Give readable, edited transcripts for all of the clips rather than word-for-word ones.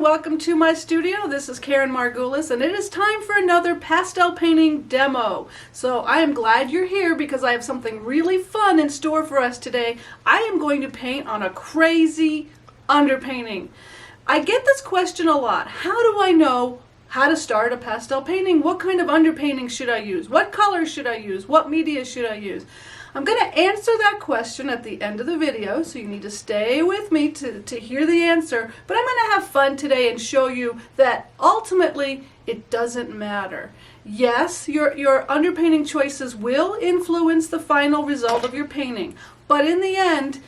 everyone, welcome to my studio. This is Karen Margulis and it is time for another pastel painting demo. So I am glad you're here because I have something really fun in store for us today. I am going to paint on a crazy underpainting. I get this question a lot. How do I know how to start a pastel painting? What kind of underpainting should I use? What colors should I use? What media should I use? I'm going to answer that question at the end of the video, so you need to stay with me to hear the answer. But I'm going to have fun today and show you that ultimately it doesn't matter. Yes, your underpainting choices will influence the final result of your painting, but in the end,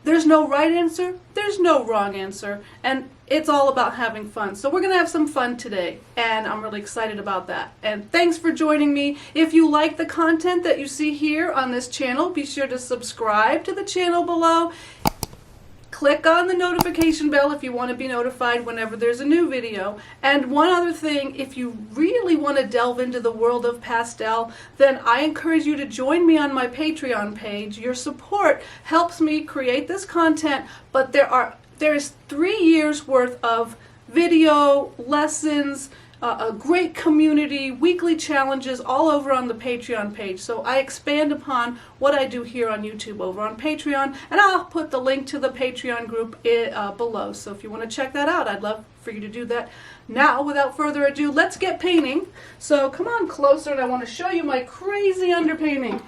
there's no right answer, there's no wrong answer, and it's all about having fun. So we're going to have some fun today, and I'm really excited about that. And thanks for joining me. If you like the content that you see here on this channel, be sure to subscribe to the channel below. Click on the notification bell if you want to be notified whenever there's a new video. And one other thing, if you really want to delve into the world of pastel, then I encourage you to join me on my Patreon page. Your support helps me create this content, but there's 3 years worth of video, lessons, a great community, weekly challenges all over on the Patreon page. So I expand upon what I do here on YouTube over on Patreon, and I'll put the link to the Patreon group below. So if you want to check that out, I'd love for you to do that. Now, without further ado, let's get painting. So come on closer, and I want to show you my crazy underpainting.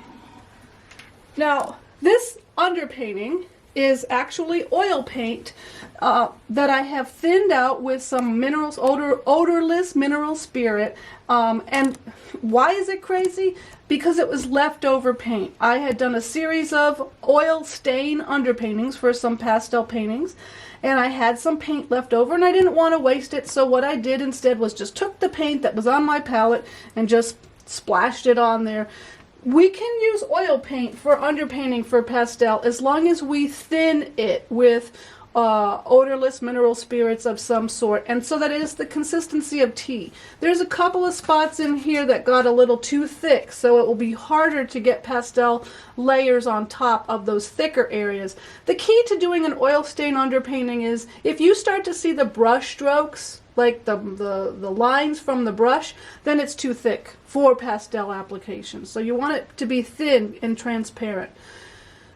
Now, this underpainting is actually oil paint that I have thinned out with some minerals, odorless mineral spirit. And why is it crazy? Because it was leftover paint. I had done a series of oil stain underpaintings for some pastel paintings, and I had some paint left over and I didn't want to waste it, so what I did instead was just took the paint that was on my palette and just splashed it on there. We can use oil paint for underpainting for pastel as long as we thin it with odorless mineral spirits of some sort, and so that it is the consistency of tea. There's a couple of spots in here that got a little too thick, so it will be harder to get pastel layers on top of those thicker areas. The key to doing an oil stain underpainting is if you start to see the brush strokes, like the lines from the brush, then it's too thick for pastel application. So you want it to be thin and transparent.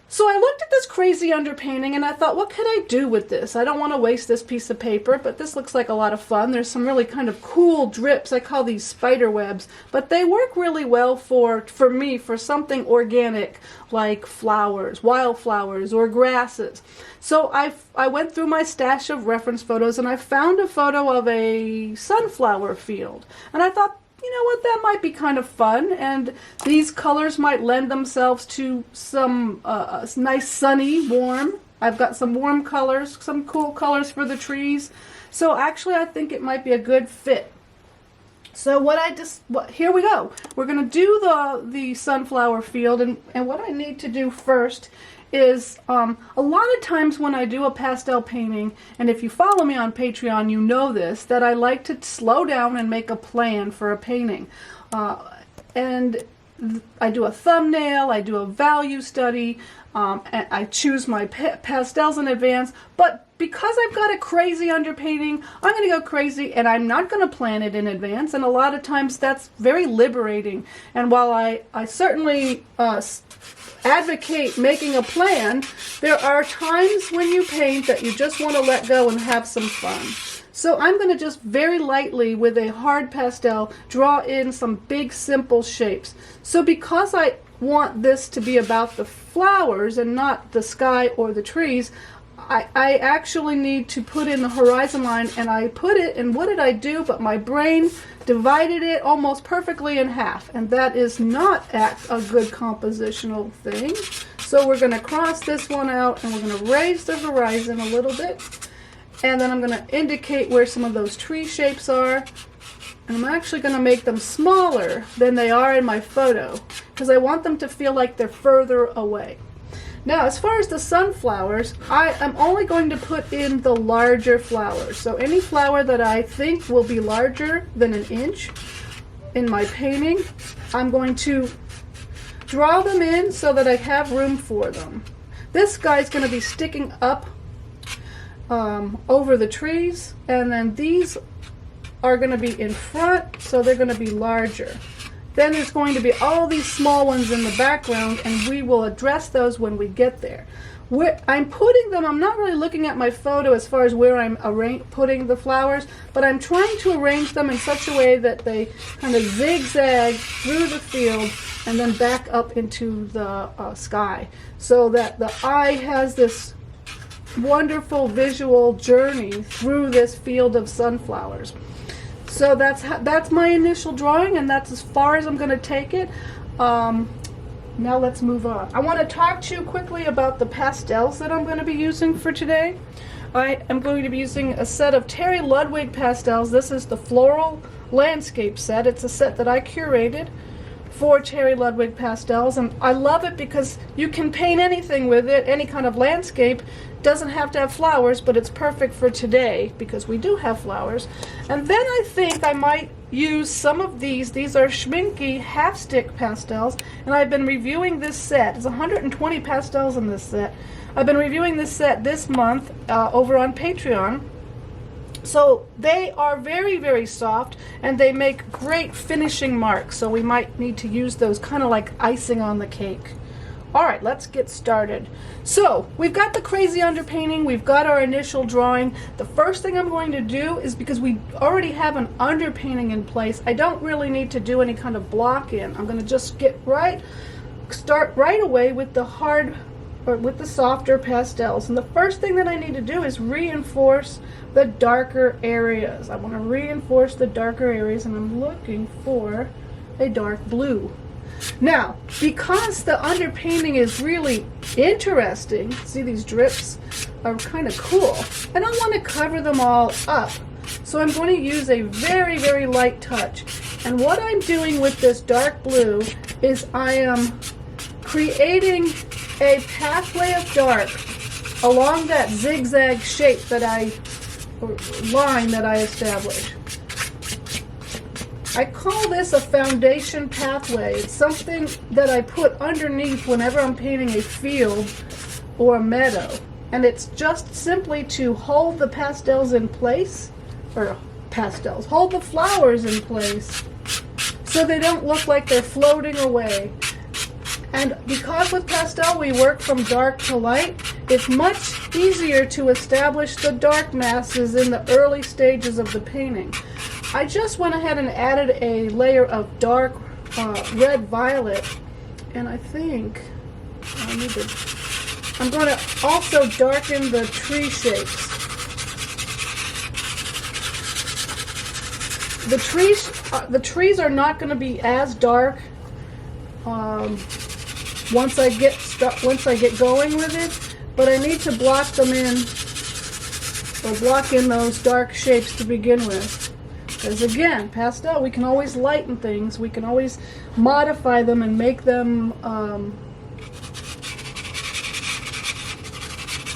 So I looked at this crazy underpainting and I thought, what could I do with this? I don't want to waste this piece of paper, but this looks like a lot of fun. There's some really kind of cool drips. I call these spider webs, but they work really well for me for something organic like flowers, wildflowers, or grasses. So I went through my stash of reference photos and I found a photo of a sunflower field. And I thought, you know what, that might be kind of fun, and these colors might lend themselves to some nice sunny, warm. I've got some warm colors, some cool colors for the trees. So actually I think it might be a good fit. So here we go. We're going to do the sunflower field, and what I need to do first is a lot of times when I do a pastel painting, and if you follow me on Patreon, you know this, that I like to slow down and make a plan for a painting. And I do a thumbnail, I do a value study, and I choose my pastels in advance, but because I've got a crazy underpainting, I'm going to go crazy and I'm not going to plan it in advance, and a lot of times that's very liberating. And while I certainly advocate making a plan, there are times when you paint that you just want to let go and have some fun. So I'm going to just very lightly with a hard pastel draw in some big simple shapes. So because I want this to be about the flowers and not the sky or the trees, I actually need to put in the horizon line, and I put it, and what did I do? But my brain divided it almost perfectly in half, and that is not a good compositional thing. So we're going to cross this one out, and we're going to raise the horizon a little bit, and then I'm going to indicate where some of those tree shapes are, and I'm actually going to make them smaller than they are in my photo, because I want them to feel like they're further away. Now, as far as the sunflowers, I am only going to put in the larger flowers. So any flower that I think will be larger than an inch in my painting, I'm going to draw them in so that I have room for them. This guy's going to be sticking up over the trees, and then these are going to be in front, so they're going to be larger. Then there's going to be all these small ones in the background, and we will address those when we get there. Where I'm putting them, I'm not really looking at my photo as far as where I'm putting the flowers, but I'm trying to arrange them in such a way that they kind of zigzag through the field and then back up into the sky, so that the eye has this wonderful visual journey through this field of sunflowers. So that's my initial drawing, and that's as far as I'm going to take it. Now let's move on. I want to talk to you quickly about the pastels that I'm going to be using for today. I am going to be using a set of Terry Ludwig pastels. This is the Floral Landscape set. It's a set that I curated for Terry Ludwig pastels, and I love it because you can paint anything with it, any kind of landscape. Doesn't have to have flowers, but it's perfect for today because we do have flowers. And then I think I might use some of these. These are Schmincke half stick pastels, and I've been reviewing this set. There's 120 pastels in this set. I've been reviewing this set this month over on Patreon. So they are very, very soft, and they make great finishing marks, so we might need to use those kind of like icing on the cake. Alright, let's get started. So, we've got the crazy underpainting, we've got our initial drawing. The first thing I'm going to do is, because we already have an underpainting in place, I don't really need to do any kind of block in. I'm going to just start right away with the softer pastels. And the first thing that I need to do is reinforce the darker areas. I want to reinforce the darker areas, and I'm looking for a dark blue. Now, because the underpainting is really interesting, see these drips are kind of cool, I don't want to cover them all up. So I'm going to use a very, very light touch. And what I'm doing with this dark blue is I am creating a pathway of dark along that zigzag shape line that I established. I call this a foundation pathway. It's something that I put underneath whenever I'm painting a field or a meadow. And it's just simply to hold the pastels in place, hold the flowers in place so they don't look like they're floating away. And because with pastel we work from dark to light, it's much easier to establish the dark masses in the early stages of the painting. I just went ahead and added a layer of dark red violet, and I think I'm going to also darken the tree shapes. The trees are not going to be as dark once I get going with it, but I need to block them in, or block in those dark shapes to begin with. Because again, pastel, we can always lighten things, we can always modify them and make them,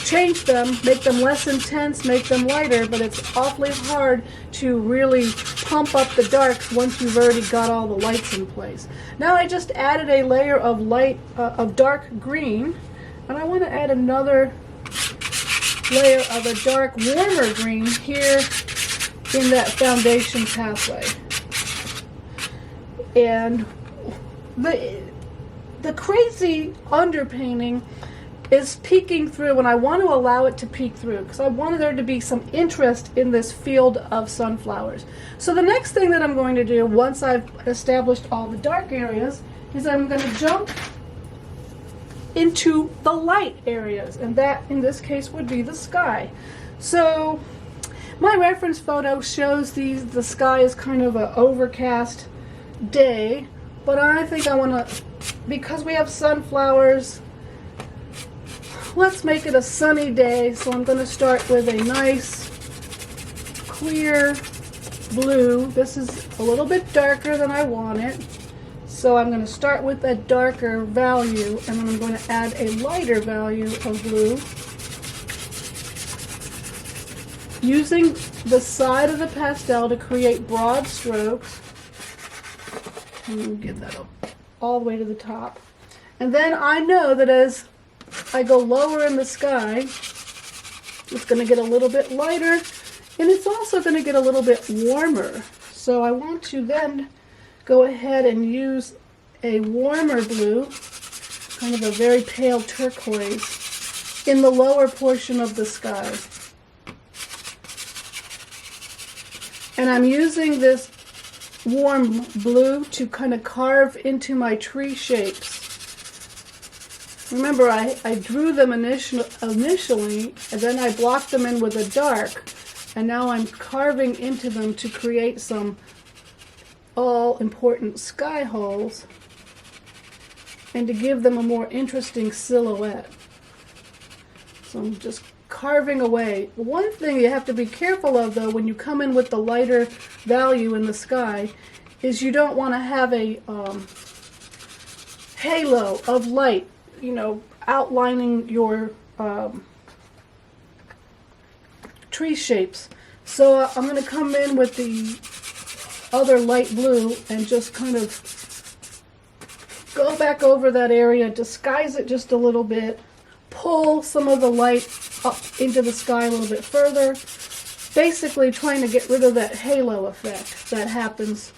change them, make them less intense, make them lighter, but it's awfully hard to really pump up the darks once you've already got all the lights in place. Now I just added a layer of dark green, and I want to add another layer of a dark warmer green here in that foundation pathway. And the crazy underpainting is peeking through, and I want to allow it to peek through because I wanted there to be some interest in this field of sunflowers. So the next thing that I'm going to do once I've established all the dark areas is I'm going to jump into the light areas, and that in this case would be the sky. So my reference photo shows the sky is kind of an overcast day, but I think I want to, because we have sunflowers, let's make it a sunny day. So I'm going to start with a nice clear blue. This is a little bit darker than I want it, so I'm going to start with a darker value, and then I'm going to add a lighter value of blue, using the side of the pastel to create broad strokes. And get that up all the way to the top. And then I know that as I go lower in the sky, It's going to get a little bit lighter, and it's also going to get a little bit warmer. So I want to then go ahead and use a warmer blue, kind of a very pale turquoise, in the lower portion of the sky. And I'm using this warm blue to kind of carve into my tree shapes. Remember, I drew them initially, and then I blocked them in with a dark, and now I'm carving into them to create some all-important sky holes and to give them a more interesting silhouette. So I'm just carving away. One thing you have to be careful of, though, when you come in with the lighter value in the sky, is you don't want to have a halo of light, you know, outlining your tree shapes. So I'm going to come in with the other light blue and just kind of go back over that area, disguise it just a little bit, pull some of the light up into the sky a little bit further, basically trying to get rid of that halo effect that happens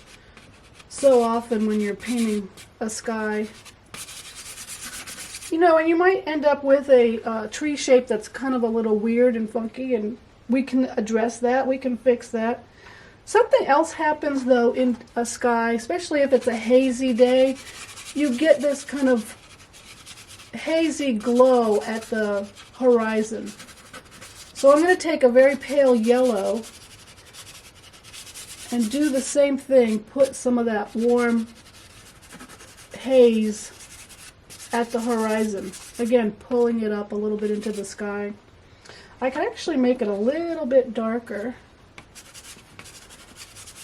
so often when you're painting a sky. You know, and you might end up with a tree shape that's kind of a little weird and funky, and we can address that, we can fix that. Something else happens, though, in a sky, especially if it's a hazy day. You get this kind of hazy glow at the horizon. So I'm going to take a very pale yellow and do the same thing, put some of that warm haze at the horizon. Again, pulling it up a little bit into the sky. I can actually make it a little bit darker.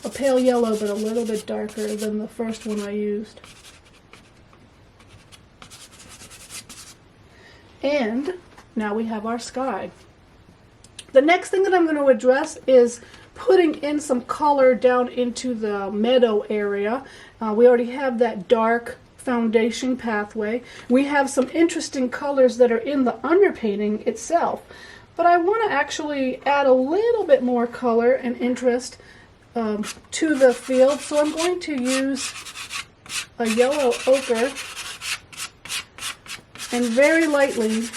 A pale yellow, but a little bit darker than the first one I used. And now we have our sky. The next thing that I'm going to address is putting in some color down into the meadow area. We already have that dark foundation pathway. We have some interesting colors that are in the underpainting itself. But I want to actually add a little bit more color and interest to the field. So I'm going to use a yellow ochre and very lightly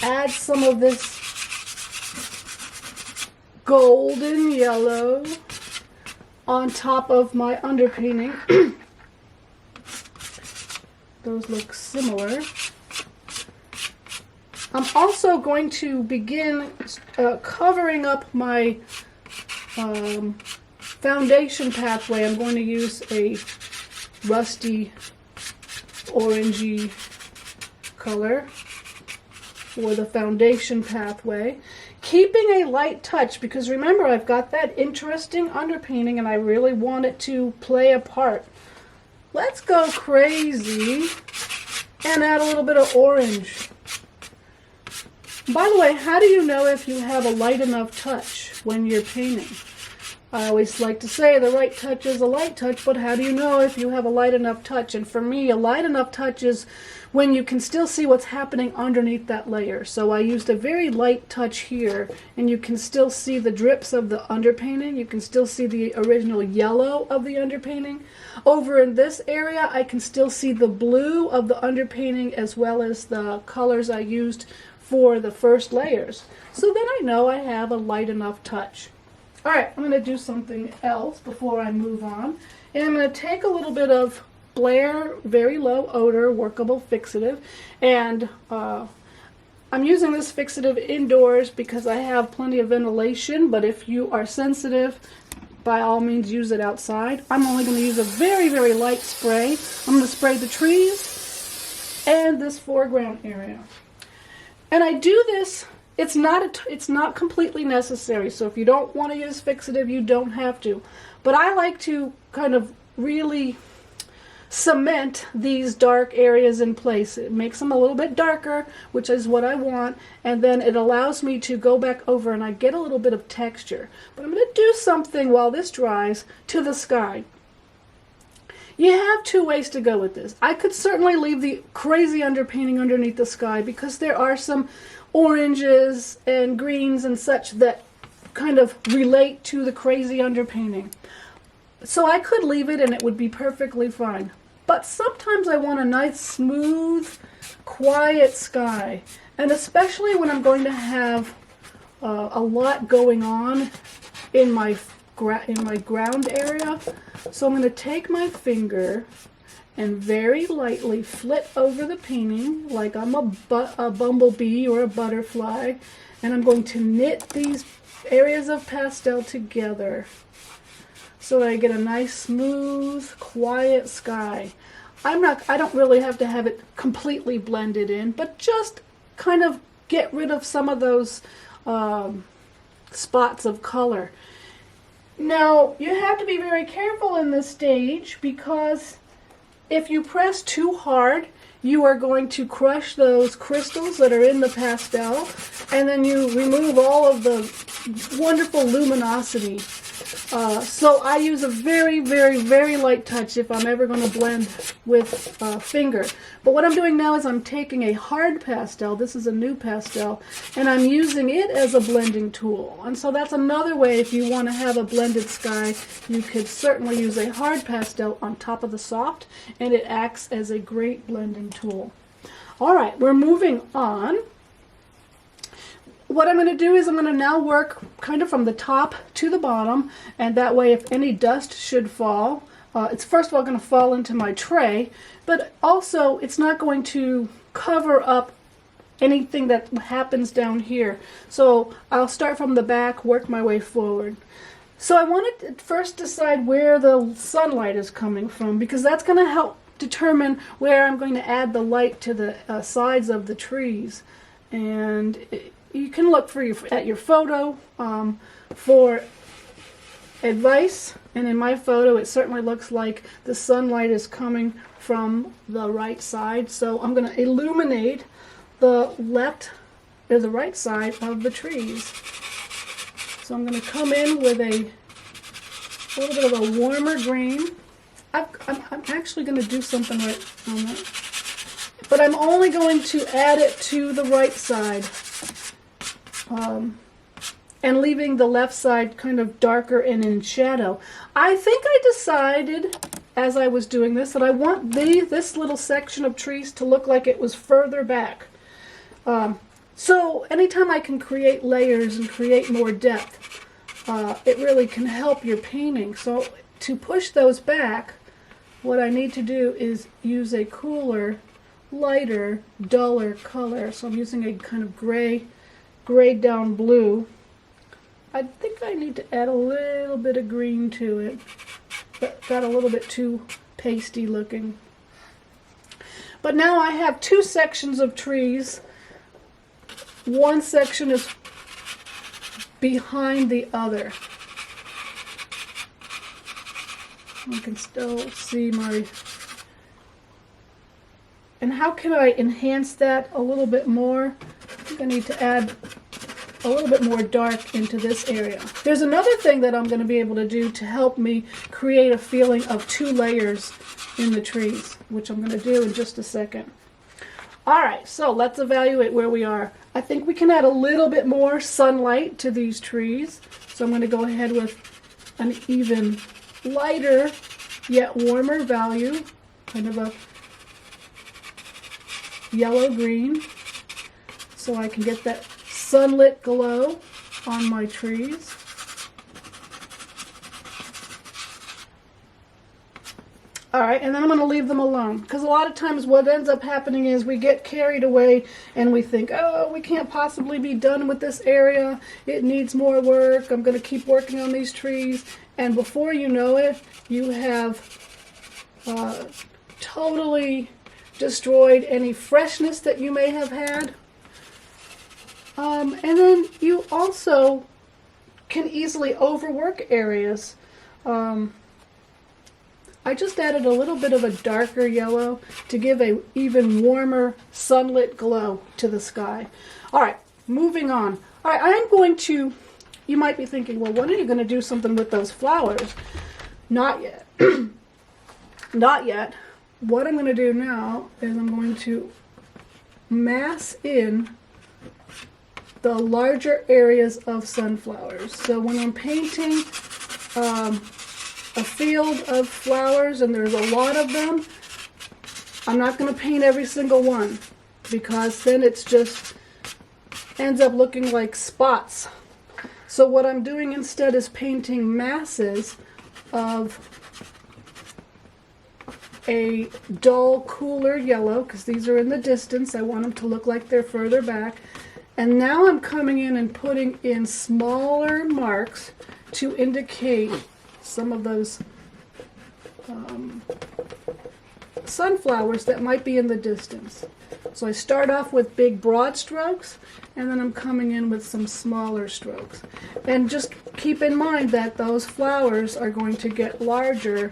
add some of this golden yellow on top of my underpainting. Those look similar. I'm also going to begin covering up my foundation pathway. I'm going to use a rusty orangey color for the foundation pathway, keeping a light touch, because remember, I've got that interesting underpainting and I really want it to play a part. Let's go crazy and add a little bit of orange. By the way, how do you know if you have a light enough touch when you're painting? I always like to say the right touch is a light touch, but how do you know if you have a light enough touch? And for me, a light enough touch is when you can still see what's happening underneath that layer. So I used a very light touch here, and you can still see the drips of the underpainting. You can still see the original yellow of the underpainting. Over in this area, I can still see the blue of the underpainting as well as the colors I used for the first layers. So then I know I have a light enough touch. Alright, I'm going to do something else before I move on. And I'm going to take a little bit of Blair Very Low Odor Workable Fixative. And I'm using this fixative indoors because I have plenty of ventilation. But if you are sensitive, by all means use it outside. I'm only going to use a very, very light spray. I'm going to spray the trees and this foreground area. And I do this, it's not completely necessary, so if you don't want to use fixative, you don't have to. But I like to kind of really cement these dark areas in place. It makes them a little bit darker, which is what I want, and then it allows me to go back over and I get a little bit of texture. But I'm going to do something while this dries to the sky. You have two ways to go with this. I could certainly leave the crazy underpainting underneath the sky because there are some oranges and greens and such that kind of relate to the crazy underpainting. So I could leave it and it would be perfectly fine. But sometimes I want a nice, smooth, quiet sky. And especially when I'm going to have a lot going on in my ground area. So I'm going to take my finger and very lightly flit over the painting like I'm a bumblebee or a butterfly, and I'm going to knit these areas of pastel together so that I get a nice smooth quiet sky. I don't really have to have it completely blended in, but just kind of get rid of some of those spots of color. Now, you have to be very careful in this stage because if you press too hard, you are going to crush those crystals that are in the pastel, and then you remove all of the wonderful luminosity. So I use a very, very, very light touch if I'm ever going to blend with finger. But what I'm doing now is I'm taking a hard pastel, this is a Nupastels, and I'm using it as a blending tool. And so that's another way if you want to have a blended sky, you could certainly use a hard pastel on top of the soft, and it acts as a great blending tool. All right, we're moving on. What I'm going to do is I'm going to now work kind of from the top to the bottom, and that way if any dust should fall, it's first of all going to fall into my tray, but also it's not going to cover up anything that happens down here. So I'll start from the back, work my way forward. So I want to first decide where the sunlight is coming from, because that's going to help determine where I'm going to add the light to the sides of the trees. And you can look at your photo for advice, and in my photo it certainly looks like the sunlight is coming from the right side, so I'm going to illuminate the left or the right side of the trees. So I'm going to come in with a little bit of a warmer green. I'm actually going to do something right on that, but I'm only going to add it to the right side. And leaving the left side kind of darker and in shadow. I think I decided as I was doing this that I want this little section of trees to look like it was further back. So anytime I can create layers and create more depth, it really can help your painting. So to push those back, what I need to do is use a cooler, lighter, duller color. So I'm using a kind of grayed down blue. I think I need to add a little bit of green to it. That got a little bit too pasty looking. But now I have two sections of trees. One section is behind the other. I can still see my... And how can I enhance that a little bit more? I think I need to add a little bit more dark into this area. There's another thing that I'm going to be able to do to help me create a feeling of two layers in the trees, which I'm going to do in just a second. Alright, so let's evaluate where we are. I think we can add a little bit more sunlight to these trees. So I'm going to go ahead with an even lighter yet warmer value, kind of a yellow-green, so I can get that sunlit glow on my trees. Alright, and then I'm going to leave them alone, because a lot of times what ends up happening is we get carried away and we think, oh, we can't possibly be done with this area, it needs more work, I'm going to keep working on these trees, and before you know it, you have totally destroyed any freshness that you may have had. And then you also can easily overwork areas. I just added a little bit of a darker yellow to give a even warmer sunlit glow to the sky. Alright, moving on. Alright, I'm going to, you might be thinking, well, when are you going to do something with those flowers? Not yet. Not yet. What I'm going to do now is I'm going to mass in the larger areas of sunflowers. So when I'm painting a field of flowers and there's a lot of them, I'm not going to paint every single one, because then it's just ends up looking like spots. So what I'm doing instead is painting masses of a dull, cooler yellow, because these are in the distance. I want them to look like they're further back. And now I'm coming in and putting in smaller marks to indicate some of those sunflowers that might be in the distance. So I start off with big broad strokes, and then I'm coming in with some smaller strokes. And just keep in mind that those flowers are going to get larger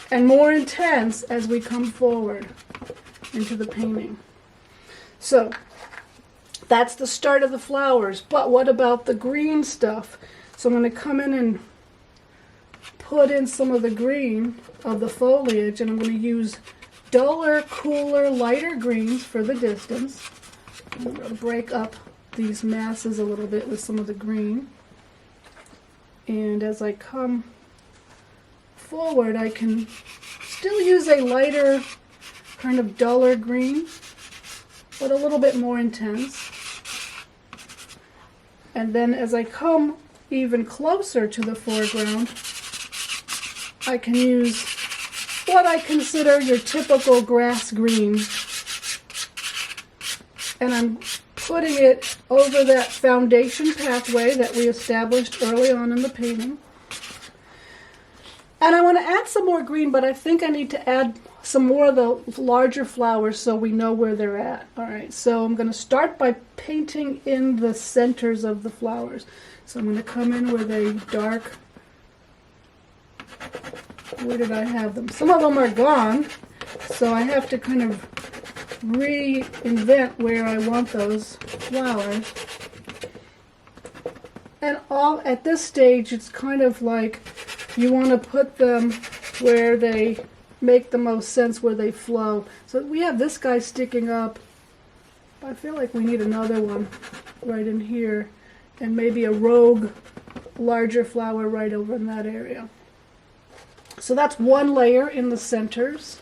and more intense as we come forward into the painting. So that's the start of the flowers. But what about the green stuff? So I'm going to come in and put in some of the green of the foliage, and I'm going to use duller, cooler, lighter greens for the distance. I'm going to break up these masses a little bit with some of the green. And as I come forward, I can still use a lighter, kind of duller green, but a little bit more intense. And then as I come even closer to the foreground, I can use what I consider your typical grass green. And I'm putting it over that foundation pathway that we established early on in the painting. And I want to add some more green, but I think I need to add some more of the larger flowers so we know where they're at. All right, so I'm going to start by painting in the centers of the flowers. So I'm going to come in with a dark, where did I have them? Some of them are gone, so I have to kind of reinvent where I want those flowers. And all at this stage, it's kind of like you want to put them where they make the most sense, where they flow. So we have this guy sticking up. I feel like we need another one right in here, and maybe a rogue larger flower right over in that area. So that's one layer in the centers.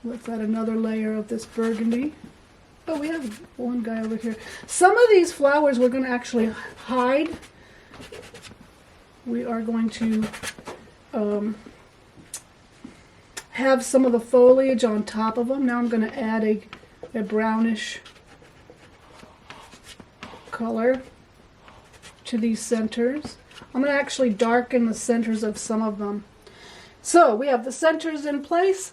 Let's add another layer of this burgundy. Oh, we have one guy over here. Some of these flowers we're going to actually hide. We are going to have some of the foliage on top of them. Now I'm going to add a brownish color to these centers. I'm going to actually darken the centers of some of them. So we have the centers in place.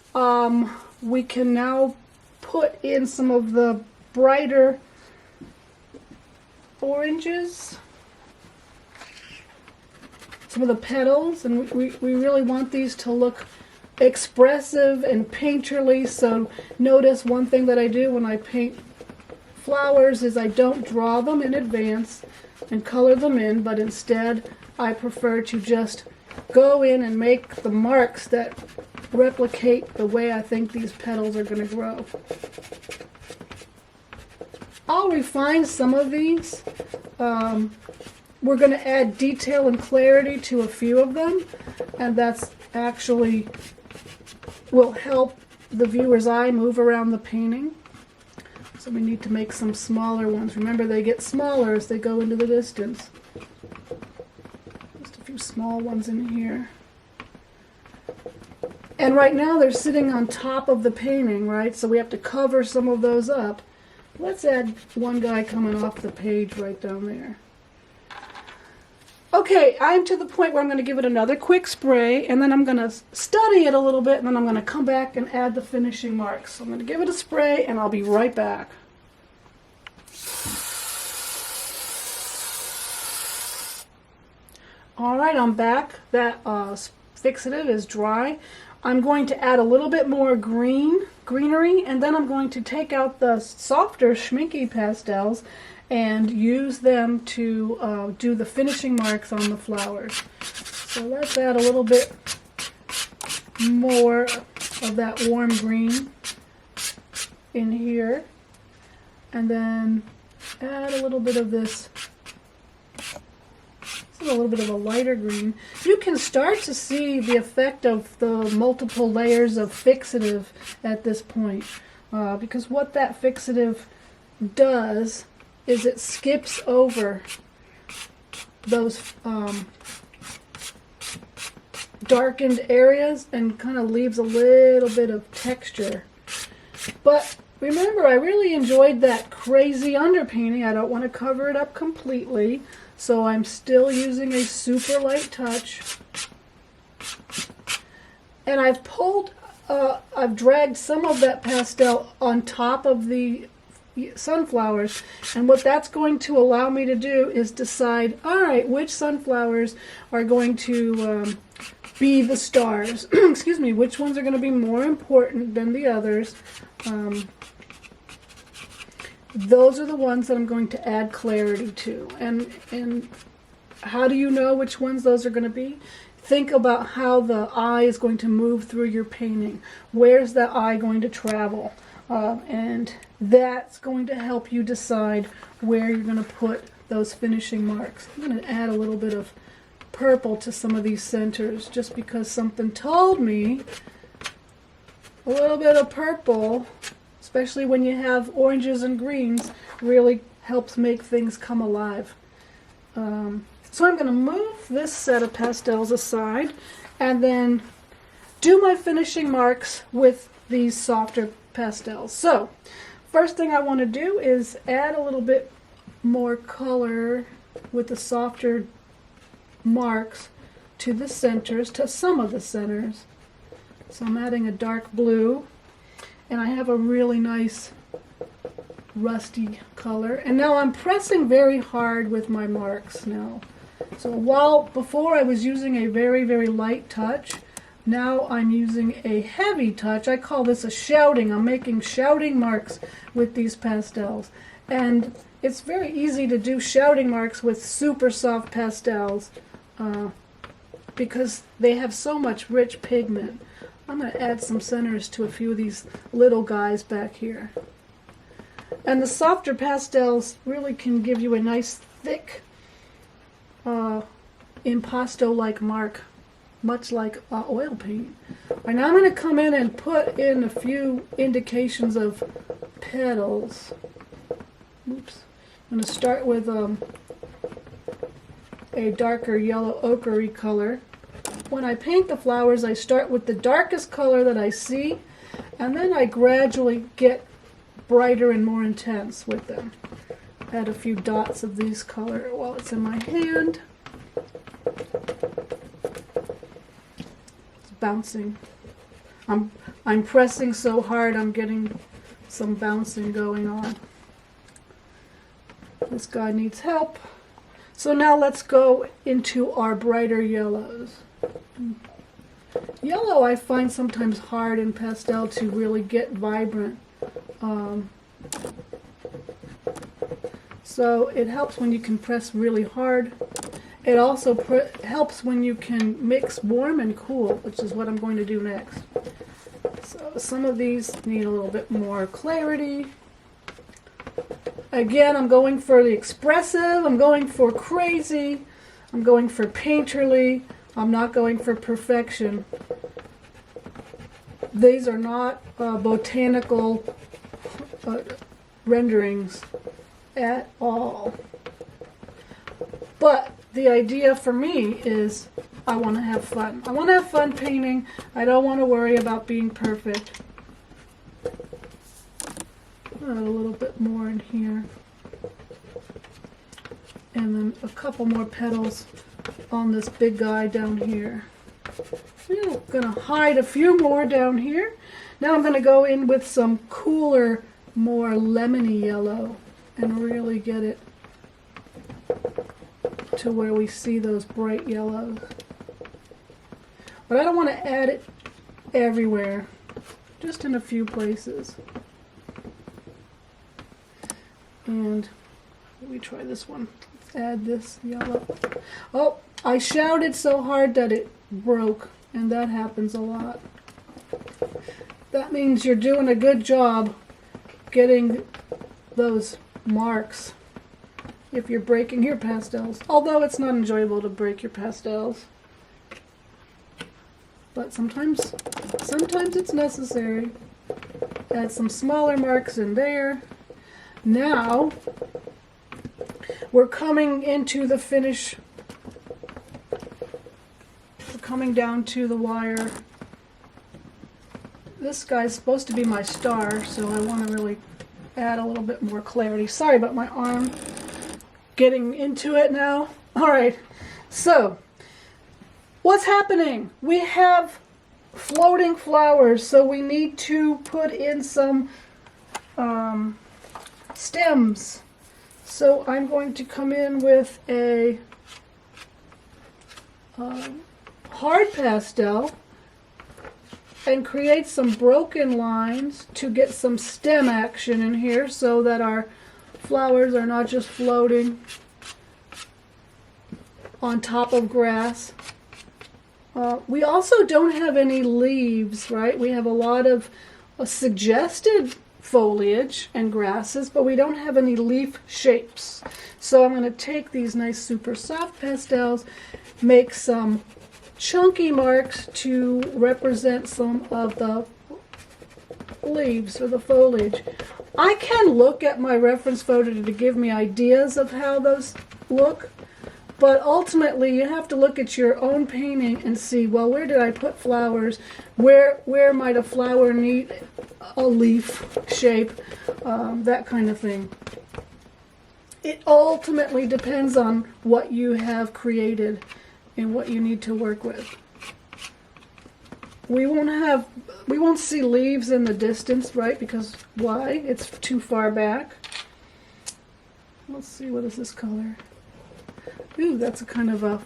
We can now put in some of the brighter oranges, some of the petals, and we really want these to look expressive and painterly. So notice one thing that I do when I paint flowers is I don't draw them in advance and color them in, but instead I prefer to just go in and make the marks that replicate the way I think these petals are going to grow. I'll refine some of these. We're going to add detail and clarity to a few of them, and that's actually will help the viewer's eye move around the painting. So we need to make some smaller ones. Remember, they get smaller as they go into the distance. Just a few small ones in here. And right now they're sitting on top of the painting, right? So we have to cover some of those up. Let's add one guy coming off the page right down there. Okay, I'm to the point where I'm going to give it another quick spray, and then I'm going to study it a little bit, and then I'm going to come back and add the finishing marks. So I'm going to give it a spray, and I'll be right back. All right, I'm back. That fixative is dry. I'm going to add a little bit more greenery, and then I'm going to take out the softer Schmincke pastels and use them to do the finishing marks on the flowers. So let's add a little bit more of that warm green in here, and then add a little bit of this. A little bit of a lighter green. You can start to see the effect of the multiple layers of fixative at this point, because what that fixative does is it skips over those darkened areas and kind of leaves a little bit of texture. But remember, I really enjoyed that crazy underpainting. I don't want to cover it up completely, so I'm still using a super light touch. And I've dragged some of that pastel on top of the sunflowers, and what that's going to allow me to do is decide, all right, which sunflowers are going to be the stars. Excuse me, which ones are going to be more important than the others. Those are the ones that I'm going to add clarity to. And how do you know which ones those are going to be? Think about how the eye is going to move through your painting. Where's that eye going to travel? And that's going to help you decide where you're going to put those finishing marks. I'm going to add a little bit of purple to some of these centers just because something told me a little bit of purple, especially when you have oranges and greens, really helps make things come alive. So I'm going to move this set of pastels aside and then do my finishing marks with these softer pastels. So first thing I want to do is add a little bit more color with the softer marks to the centers, to some of the centers. So I'm adding a dark blue, and I have a really nice rusty color. And now I'm pressing very hard with my marks now. So while before I was using a very, very light touch, now I'm using a heavy touch. I call this a shouting. I'm making shouting marks with these pastels. And it's very easy to do shouting marks with super soft pastels because they have so much rich pigment. I'm going to add some centers to a few of these little guys back here. And the softer pastels really can give you a nice thick impasto-like mark, much like oil paint. Right, now I'm going to come in and put in a few indications of petals. Oops. I'm going to start with a darker yellow ochre color. When I paint the flowers, I start with the darkest color that I see, and then I gradually get brighter and more intense with them. Add a few dots of these color while it's in my hand. It's bouncing. I'm pressing so hard I'm getting some bouncing going on. This guy needs help. So now let's go into our brighter yellows. Yellow I find sometimes hard in pastel to really get vibrant. So it helps when you can press really hard. It also helps when you can mix warm and cool, which is what I'm going to do next. So some of these need a little bit more clarity. Again, I'm going for the expressive, I'm going for crazy, I'm going for painterly, I'm not going for perfection. These are not botanical renderings at all. But the idea for me is I want to have fun. I want to have fun painting. I don't want to worry about being perfect. Add a little bit more in here. And then a couple more petals on this big guy down here. I'm going to hide a few more down here. Now I'm going to go in with some cooler, more lemony yellow and really get it to where we see those bright yellows. But I don't want to add it everywhere, just in a few places. And let me try this one. Let's add this yellow. Oh, I shouted so hard that it broke, and that happens a lot. That means you're doing a good job getting those marks if you're breaking your pastels. Although it's not enjoyable to break your pastels. But sometimes it's necessary. Add some smaller marks in there. Now, we're coming into the finish. We're coming down to the wire. This guy's supposed to be my star, so I want to really add a little bit more clarity. Sorry about my arm getting into it now. All right, so what's happening? We have floating flowers, so we need to put in some stems. So I'm going to come in with a hard pastel and create some broken lines to get some stem action in here so that our flowers are not just floating on top of grass. We also don't have any leaves, right? We have a lot of suggested foliage and grasses, but we don't have any leaf shapes. So I'm going to take these nice super soft pastels, make some chunky marks to represent some of the leaves or the foliage. I can look at my reference photo to give me ideas of how those look, but ultimately you have to look at your own painting and see, well, where did I put flowers? Where might a flower need a leaf shape? That kind of thing. It ultimately depends on what you have created and what you need to work with. We won't see leaves in the distance, right? Because why? It's too far back. Let's see, what is this color? Ooh, that's a kind of a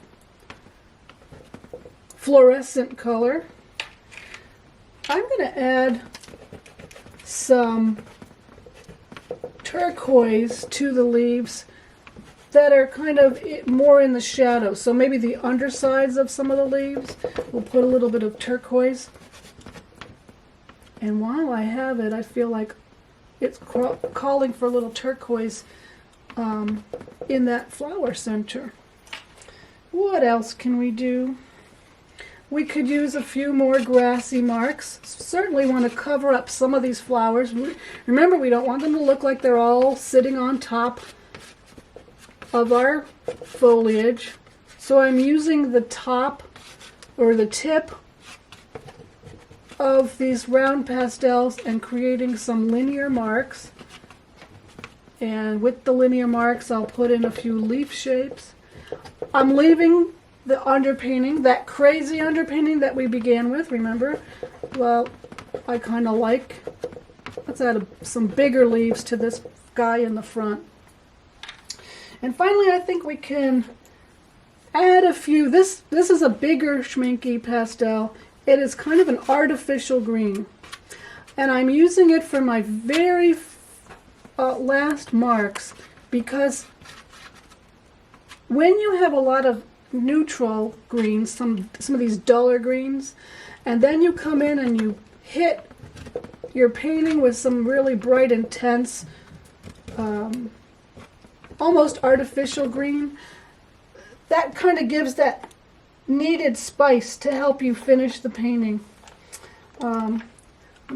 fluorescent color. I'm going to add some turquoise to the leaves that are kind of more in the shadow. So maybe the undersides of some of the leaves, we'll put a little bit of turquoise. And while I have it, I feel like it's calling for a little turquoise in that flower center. What else can we do? We could use a few more grassy marks. Certainly want to cover up some of these flowers. Remember, we don't want them to look like they're all sitting on top of our foliage. So I'm using the top or the tip of these round pastels and creating some linear marks. And with the linear marks, I'll put in a few leaf shapes. I'm leaving the underpainting, that crazy underpainting that we began with, remember? Well, I kind of like, let's add some bigger leaves to this guy in the front. And finally, I think we can add a few. This is a bigger Schmincke pastel. It is kind of an artificial green. And I'm using it for my very last marks, because when you have a lot of neutral greens, some of these duller greens, and then you come in and you hit your painting with some really bright, intense, almost artificial green, that kind of gives that needed spice to help you finish the painting. I'm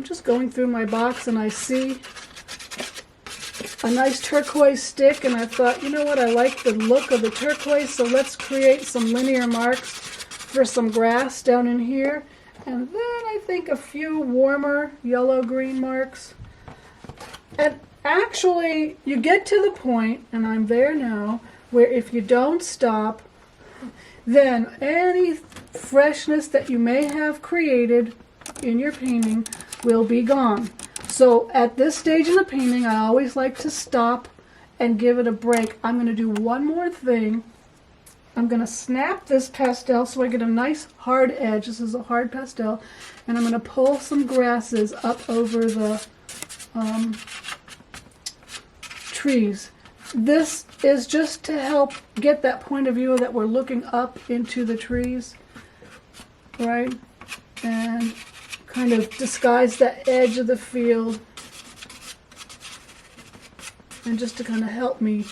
just going through my box and I see a nice turquoise stick, and I thought, you know what, I like the look of the turquoise, so let's create some linear marks for some grass down in here. And then I think a few warmer yellow-green marks. And actually, you get to the point, and I'm there now, where if you don't stop, then any freshness that you may have created in your painting will be gone. So at this stage in the painting, I always like to stop and give it a break. I'm going to do one more thing. I'm going to snap this pastel so I get a nice hard edge. This is a hard pastel. And I'm going to pull some grasses up over the trees. this is just to help get that point of view that we're looking up into the trees, right? And kind of disguise that edge of the field. And just to kind of help me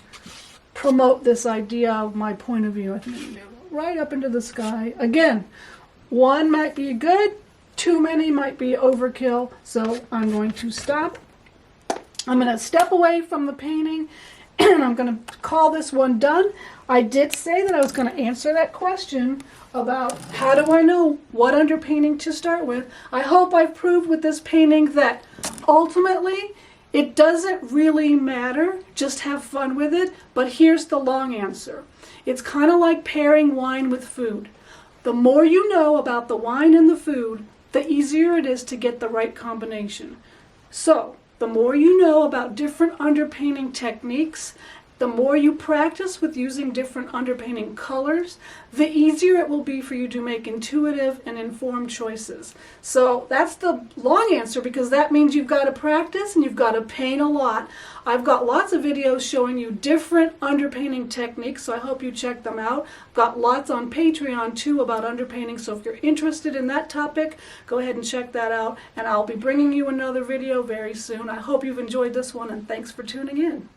promote this idea of my point of view. I think I'm going to go right up into the sky. Again, one might be good, too many might be overkill, so I'm going to stop. I'm going to step away from the painting, and I'm going to call this one done. I did say that I was going to answer that question about how do I know what underpainting to start with. I hope I've proved with this painting that ultimately it doesn't really matter, just have fun with it, but here's the long answer. It's kind of like pairing wine with food. The more you know about the wine and the food, the easier it is to get the right combination. So, the more you know about different underpainting techniques, the more you practice with using different underpainting colors, the easier it will be for you to make intuitive and informed choices. So that's the long answer, because that means you've got to practice and you've got to paint a lot. I've got lots of videos showing you different underpainting techniques, so I hope you check them out. I've got lots on Patreon too about underpainting, so if you're interested in that topic, go ahead and check that out, and I'll be bringing you another video very soon. I hope you've enjoyed this one, and thanks for tuning in.